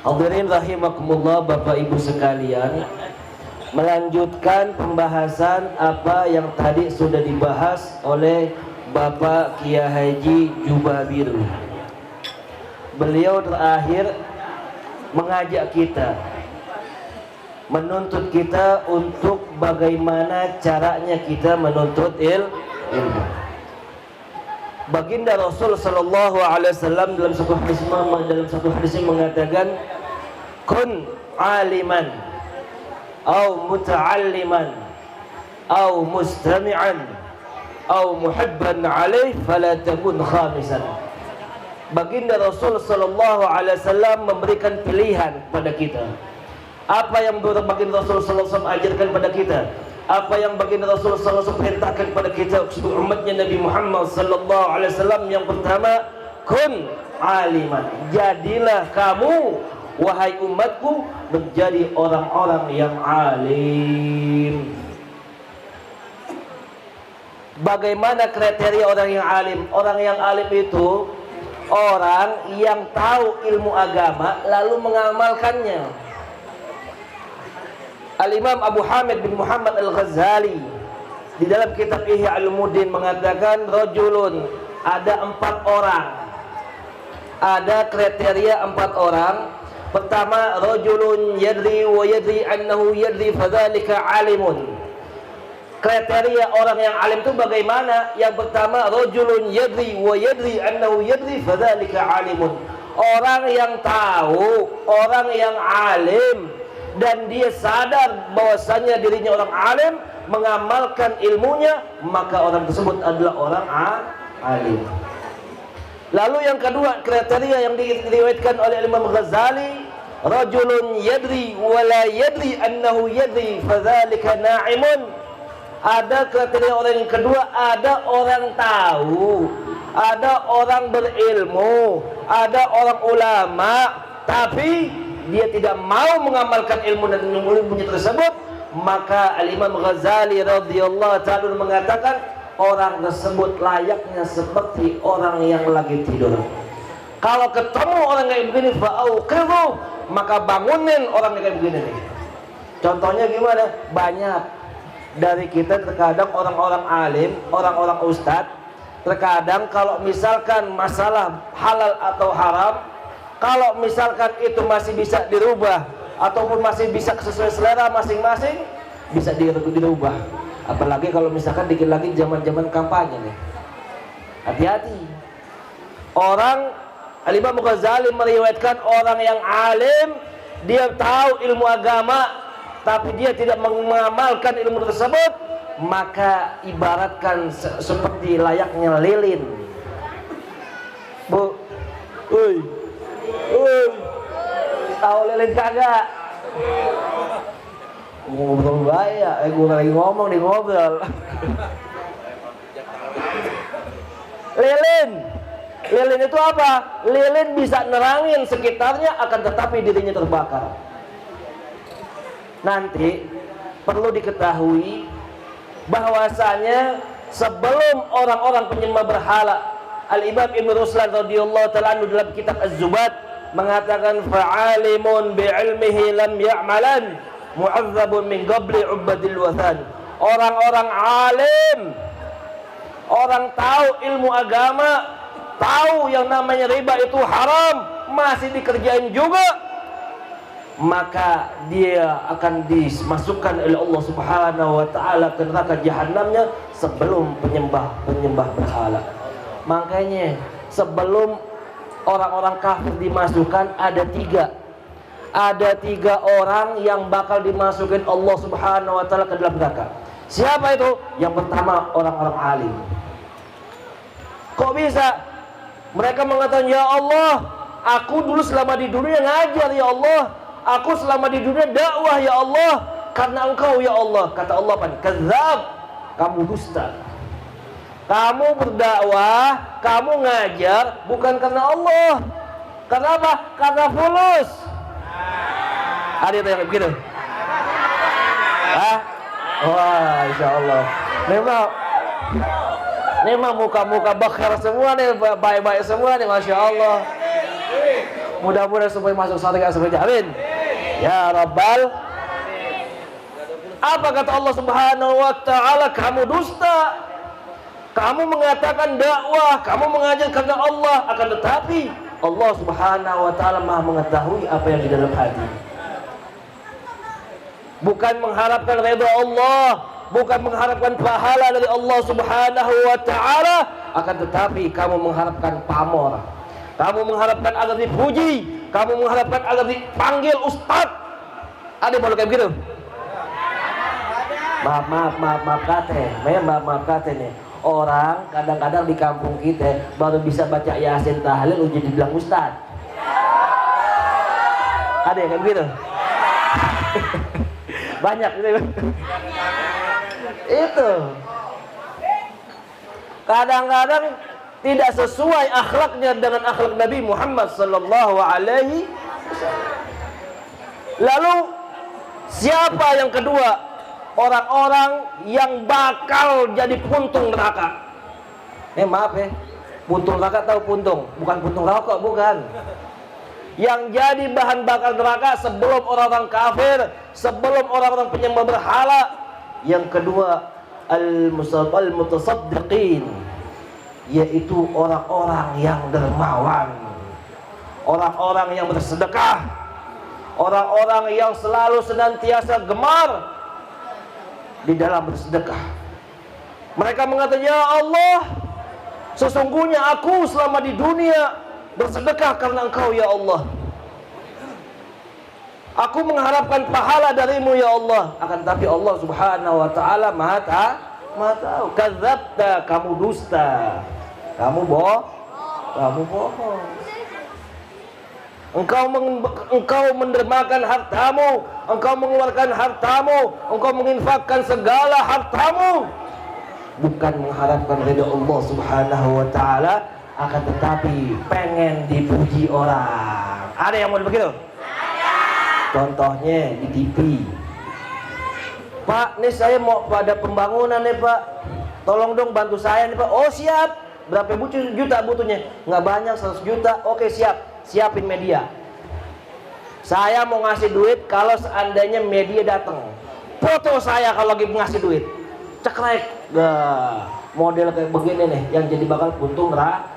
Hadirin rahimakumullah, Bapak Ibu sekalian, melanjutkan pembahasan apa yang tadi sudah dibahas oleh Bapak Kiai Haji Jubabiru. Beliau terakhir mengajak kita, menuntut kita untuk bagaimana caranya kita menuntut ilmu. Baginda Rasul sallallahu alaihi wasallam dalam satu hadis mengatakan, kun aliman au muta'alliman au mustami'an au muhibban alaih fala takun khamisan. Baginda Rasul sallallahu alaihi wasallam memberikan pilihan pada kita. Apa yang baginda Rasul sallallahu alaihi wasallam ajarkan pada kita, apa yang baginda Rasul sallallahu alaihi wasallam perintahkan pada kita sebagai umatnya Nabi Muhammad sallallahu alaihi wasallam. Yang pertama, kun aliman, jadilah kamu wahai umatku menjadi orang-orang yang alim. Bagaimana kriteria orang yang alim? Orang yang alim itu orang yang tahu ilmu agama lalu mengamalkannya. Al-Imam Abu Hamid bin Muhammad Al-Ghazali di dalam kitab Ihya Ulumuddin mengatakan, rajulun, ada 4 orang, ada kriteria 4 orang. Pertama, rajulun yadri wa yadri annahu yadri fadzalika alimun. Kriteria orang yang alim itu bagaimana? Yang pertama, rajulun yadri wa yadri annahu yadri fadzalika alimun. Orang yang tahu, orang yang alim, dan dia sadar bahwasanya dirinya orang alim, mengamalkan ilmunya, maka orang tersebut adalah orang alim. Lalu yang kedua, kriteria yang diriwayatkan oleh Imam Ghazali, rajulun yadri wa la yadri annahu yadri fadzalika na'imun. Ada kriteria orang yang kedua, ada orang tahu, ada orang berilmu, ada orang ulama, tapi dia tidak mau mengamalkan ilmu dan ilmunya tersebut. Maka Al-Imam Ghazali radhiyallahu ta'ala mengatakan, orang tersebut layaknya seperti orang yang lagi tidur. Kalau ketemu orang kayak begini, fa'auqidhu, maka bangunin orang kayak begini. Contohnya gimana? Banyak dari kita terkadang orang-orang alim, orang-orang ustadz, terkadang kalau misalkan masalah halal atau haram, kalau misalkan itu masih bisa dirubah ataupun masih bisa sesuai selera masing-masing, bisa dirubah. Apalagi kalau misalkan dikit lagi zaman-zaman kampanye nih. Hati-hati. Orang Al-Imam Ghazali meriwayatkan orang yang alim, dia tahu ilmu agama, tapi dia tidak mengamalkan ilmu tersebut, maka ibaratkan seperti layaknya lilin. Bu, tahu lilin kagak? Ngobrol bahaya, gue lagi ngomong di ngobrol. Lilin itu apa? Lilin bisa nerangin sekitarnya, akan tetapi dirinya terbakar. Nanti perlu diketahui bahwasanya sebelum orang-orang penyembah berhala, Al-Imam Ibn Ruslan radhiyallahu ta'ala anhu dalam kitab Az-Zubat mengatakan, fa'alimun bi'ilmihi lam ya'malan mu'azzabun min qabli ubadil wathan. Orang-orang alim, orang tahu ilmu agama, tahu yang namanya riba itu haram, masih dikerjain juga, maka dia akan dimasukkan oleh Allah Subhanahu wa ta'ala ke neraka jahanamnya sebelum penyembah berhala. Makanya sebelum orang-orang kafir dimasukkan, ada tiga orang yang bakal dimasukin Allah Subhanahu wa ta'ala ke dalam neraka. Siapa itu? Yang pertama, orang-orang alim. Kok bisa? Mereka mengatakan, ya Allah, aku dulu selama di dunia ngajar ya Allah, aku selama di dunia dakwah ya Allah, karena Engkau ya Allah. Kata Allah, kadzab, kamu dusta. Kamu berdakwah, kamu ngajar bukan karena Allah. Karena apa? Karena fulus. Ada yang begitu? Wah, insya Allah. Memang muka-muka bakhir semua nih, baik-baik semua nih, masya Allah. Mudah-mudahan supaya masuk surga semuanya. Amin. Ya Rabbal. Apa kata Allah Subhanahu wa taala? Kamu dusta. Kamu mengatakan dakwah, kamu mengajar karena Allah, akan tetapi Allah Subhanahu wa taala Maha mengetahui apa yang di dalam hati. Bukan mengharapkan redha Allah, bukan mengharapkan pahala dari Allah Subhanahu wa taala, akan tetapi kamu mengharapkan pamor. Kamu mengharapkan agar dipuji, kamu mengharapkan agar dipanggil ustaz. Ada yang kayak begitu? Maaf kate. Maaf kate nih. Orang kadang-kadang di kampung kita baru bisa baca Yasin tahlil udah dibilang ustaz. Ada yang kayak begitu? Banyak gitu. Itu. Kadang-kadang tidak sesuai akhlaknya dengan akhlak Nabi Muhammad sallallahu alaihi wasallam. Lalu siapa yang kedua? Orang-orang yang bakal jadi puntung neraka. Maaf ya, puntung neraka tahu puntung? Bukan puntung rokok, bukan. Yang jadi bahan bakar neraka sebelum orang-orang kafir, sebelum orang-orang penyembah berhala. Yang kedua, al-mutasaddiqin, yaitu orang-orang yang dermawan, orang-orang yang bersedekah, orang-orang yang selalu senantiasa gemar di dalam bersedekah. Mereka mengatakan, ya Allah, sesungguhnya aku selama di dunia bersedekah karena Engkau ya Allah. Aku mengharapkan pahala darimu ya Allah. Akan tapi Allah Subhanahu wa taala Maha tahu. Kadzabta, kamu dusta. Kamu bohong. Engkau mendermakan hartamu, engkau mengeluarkan hartamu, engkau menginfakkan segala hartamu, bukan mengharapkan ridha Allah Subhanahu wa taala, akan tetapi pengen dipuji orang. Ada yang mau begitu? Ada. Contohnya di TV. Pak, nih saya mau pada pembangunan nih Pak, tolong dong bantu saya nih Pak. Oh siap. Berapa juta butuhnya? Nggak banyak, 100 juta. Oke siap. Siapin media. Saya mau ngasih duit kalau seandainya media datang. Foto saya kalau lagi ngasih duit. Cekrek. Model kayak begini nih yang jadi bakal puntung neraka.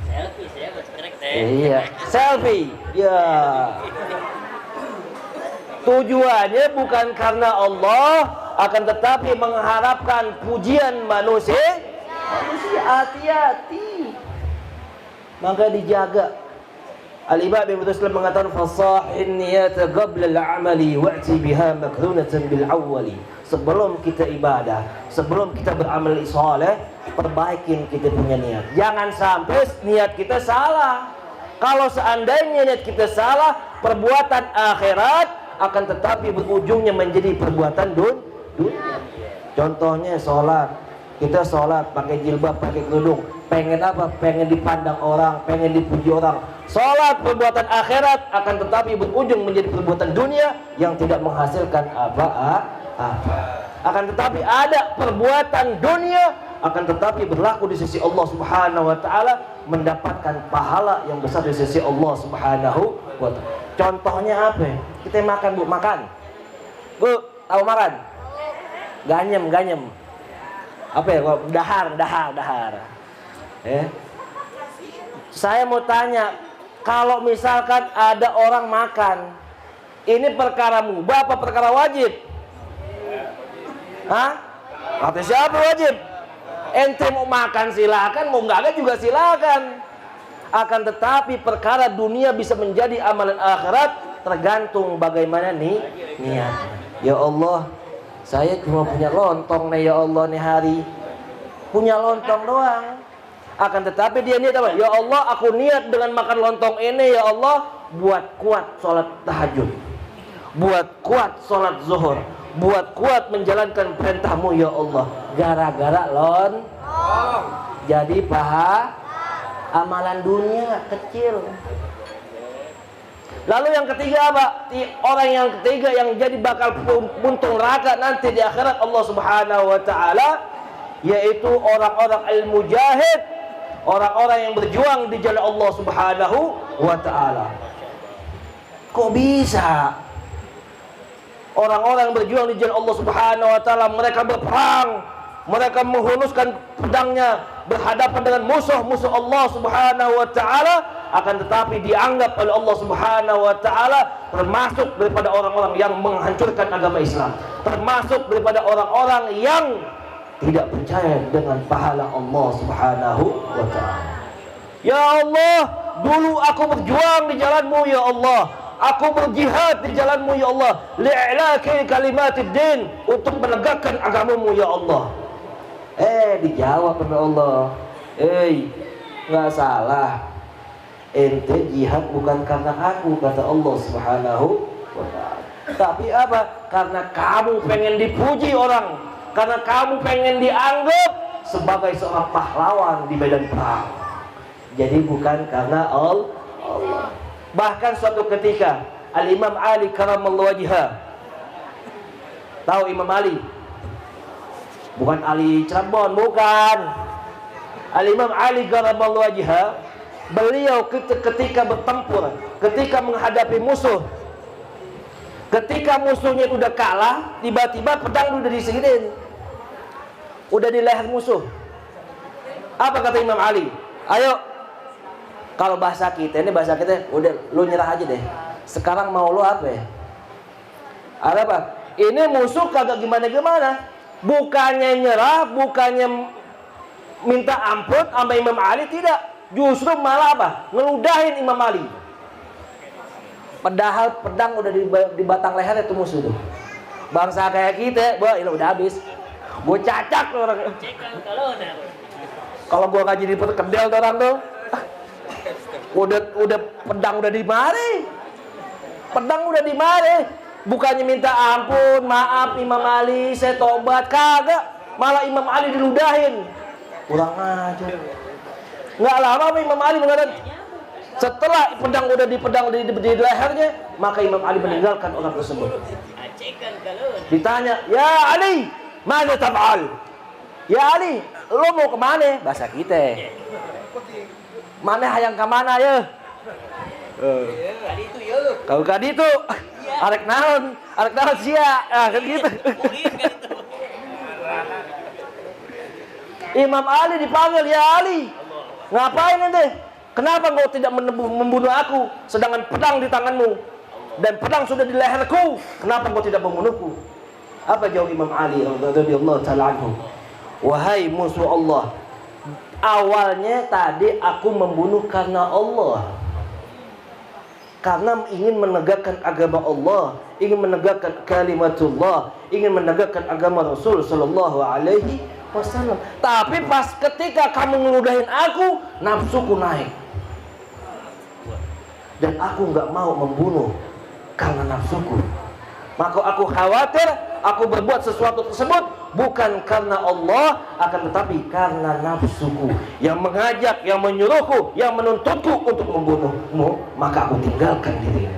Selfie, saya buat cekrek teh. Iya, selfie. Ya. Tujuannya bukan karena Allah, akan tetapi mengharapkan pujian manusia. Hati-hati. Maka dijaga. Al-Imam Ibnu Muslim mengatakan fasahin niyata qabla al-amali wa'ti biha makrunatan bil awwali. Sebelum kita ibadah, sebelum kita beramal saleh, perbaikin kita punya niat. Jangan sampai niat kita salah. Kalau seandainya niat kita salah, perbuatan akhirat akan tetapi berujungnya menjadi perbuatan dunia. Contohnya sholat. Kita sholat pakai jilbab, pakai kerudung. Pengen apa? Pengen dipandang orang, pengen dipuji orang. Sholat perbuatan akhirat akan tetapi berujung menjadi perbuatan dunia yang tidak menghasilkan apa-apa. Akan tetapi ada perbuatan dunia akan tetapi berlaku di sisi Allah Subhanahu wa taala, mendapatkan pahala yang besar di sisi Allah Subhanahu wa taala. Contohnya apa? Kita makan, Bu, makan. Bu, tahu makan? Ganyem. Apa ya? Dahar. Saya mau tanya, kalau misalkan ada orang makan, ini perkara mubah apa perkara wajib? Hah? Kata siapa wajib? Ente mau makan silakan, mau enggak juga silakan. Akan tetapi perkara dunia bisa menjadi amalan akhirat tergantung bagaimana nih niat. Ya Allah, saya cuma punya lontong nih ya Allah nih hari. Punya lontong doang. Akan tetapi dia niat apa? Ya Allah, aku niat dengan makan lontong ini ya Allah, buat kuat sholat tahajud, buat kuat sholat zuhur, buat kuat menjalankan perintahmu ya Allah. Gara-gara jadi paha amalan dunia kecil. Lalu yang ketiga apa? Orang yang ketiga yang jadi bakal puntung neraka nanti di akhirat Allah Subhanahu wa taala, yaitu orang-orang al-mujahid orang-orang yang berjuang di jalan Allah Subhanahu wa taala. Kok bisa? Orang-orang yang berjuang di jalan Allah Subhanahu wa taala, mereka berperang, mereka menghunuskan pedangnya berhadapan dengan musuh-musuh Allah Subhanahu wa taala, akan tetapi dianggap oleh Allah Subhanahu wa taala termasuk daripada orang-orang yang menghancurkan agama Islam, termasuk daripada orang-orang yang tidak percaya dengan pahala Allah Subhanahu wa taala. Ya Allah, dulu aku berjuang di jalan-Mu ya Allah. Aku berjihad di jalan-Mu ya Allah, li'ilaki kalimatiddin, untuk menegakkan agama-Mu ya Allah. Dijawab oleh Allah, nggak salah. Ente jihad bukan karena aku, kata Allah Subhanahu wa ta'ala. Tapi apa? Karena kamu pengen dipuji orang, karena kamu pengen dianggap sebagai seorang pahlawan di medan perang. Jadi bukan karena Allah. Bahkan suatu ketika Al-Imam Ali karamallahu wajhah, tahu Imam Ali? Bukan Ali Cirebon, bukan. Al-Imam Ali karamallahu wajhah, beliau ketika bertempur, ketika menghadapi musuh, ketika musuhnya udah kalah, tiba-tiba pedang udah disegidin, udah di leher musuh. Apa kata Imam Ali? Ayo, kalau bahasa kita, udah lu nyerah aja deh. Sekarang mau lu apa ya? Ada apa? Ini musuh kagak gimana-gimana. Bukannya nyerah, bukannya minta ampun sama Imam Ali, tidak. Justru malah apa? Ngeludahin Imam Ali. Padahal pedang udah di batang leher itu musuh tuh. Bangsa kayak kita, ini udah habis. Gue cacak tuh orang. Kalau gue ngaji di perkedel tuh orang tuh, udah pedang udah dimari. Pedang udah dimari. Bukannya minta ampun, maaf Imam Ali, saya tobat, kagak. Malah Imam Ali diludahin. Kurang ajar. Nggak lama Imam Ali mengatakan, setelah pedang udah di lehernya, maka Imam Ali meninggalkan orang tersebut. Ditanya, ya Ali, mana tab'al? Ya Ali, lo mau kemana? Bahasa kita. Mana hayang kemana ya? Kau kadi itu, arek naon sia, kan gitu. Imam Ali dipanggil, ya Ali, ngapain ente? Kenapa engkau tidak membunuh aku, sedangkan pedang di tanganmu dan pedang sudah di leherku? Kenapa engkau tidak membunuhku? Apa jawab Imam Ali radhiyallahu taala anhu? Wahai musuh Allah, awalnya tadi aku membunuh karena Allah, karena ingin menegakkan agama Allah, ingin menegakkan kalimatullah, ingin menegakkan agama Rasul sallallahu alaihi wasallam. Tapi pas ketika kamu ngeludahin aku, nafsuku naik. Dan aku nggak mau membunuh karena nafsuku. Maka aku khawatir aku berbuat sesuatu tersebut bukan karena Allah, akan tetapi karena nafsuku yang mengajak, yang menyuruhku, yang menuntutku untuk membunuhmu. Maka aku tinggalkan dirimu.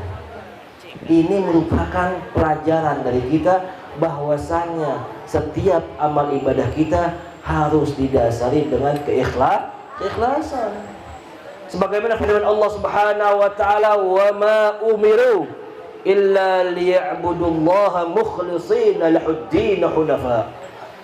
Ini merupakan pelajaran dari kita bahwasannya setiap amal ibadah kita harus didasari dengan keikhlasan. Sebagaimana firman Allah Subhanahu wa taala, "Wa ma umiru illa liya'budullaha mukhlishina lahud-din hunafa."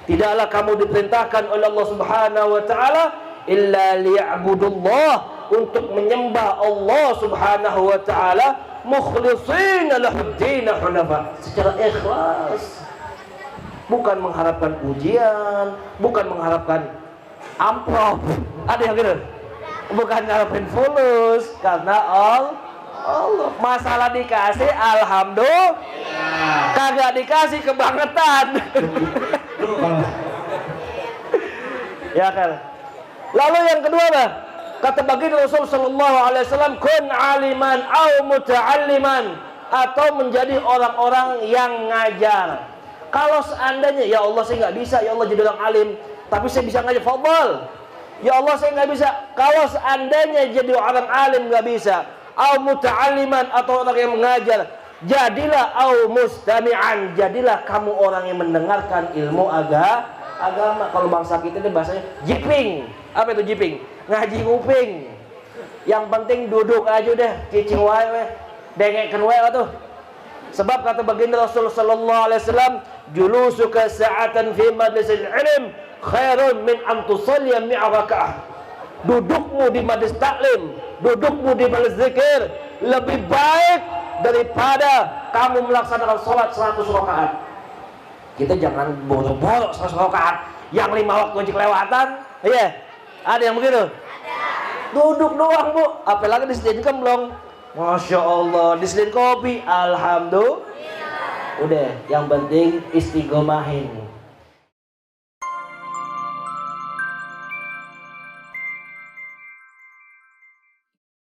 Tidaklah kamu diperintahkan oleh Allah Subhanahu wa taala illa liya'budullah, untuk menyembah Allah Subhanahu wa taala mukhlishina lahud-din hunafa, secara ikhlas. Bukan mengharapkan pujian, bukan mengharapkan amplop. Ada yang gitu? Bukan mengharapkan fulus, karena Allah. Masalah dikasih alhamdulillah, kagak dikasih kebangetan. Ya kan. Lalu yang kedua apa? Kata baginda Rasul sallallahu alaihi wasallam, kun aliman au muta'alliman, atau menjadi orang-orang yang ngajar. Kalau seandainya, ya Allah saya nggak bisa, ya Allah jadi orang alim, tapi saya bisa ngajar, fadhal. Ya Allah saya nggak bisa. Kalau seandainya jadi orang alim nggak bisa, au muta'alliman, atau orang yang mengajar, jadilah au mustami'an, jadilah kamu orang yang mendengarkan ilmu agama. Kalau bangsa kita itu bahasanya jiping. Apa itu jiping? ngaji nguping. Yang penting duduk aja deh, cicing wae, dengekkan wae tuh. Sebab kata baginda Rasul sallallahu alaihi wasallam, julusuka sa'atan fi majlisil ilm khairun min an tusalli mi'a raka'ah. Dudukmu di majlis taklim, dudukmu di majlis zikir lebih baik daripada kamu melaksanakan sholat 100 rakaat. Kita jangan boro-boro 100 rakaat yang 5 waktu aja kelewatan. Iya. Ada yang begitu? Ada. Duduk doang, Bu. Apalagi disediain kemblong. Masya Allah, disediain kopi. Alhamdulillah. Udah, yang penting istiqomahin.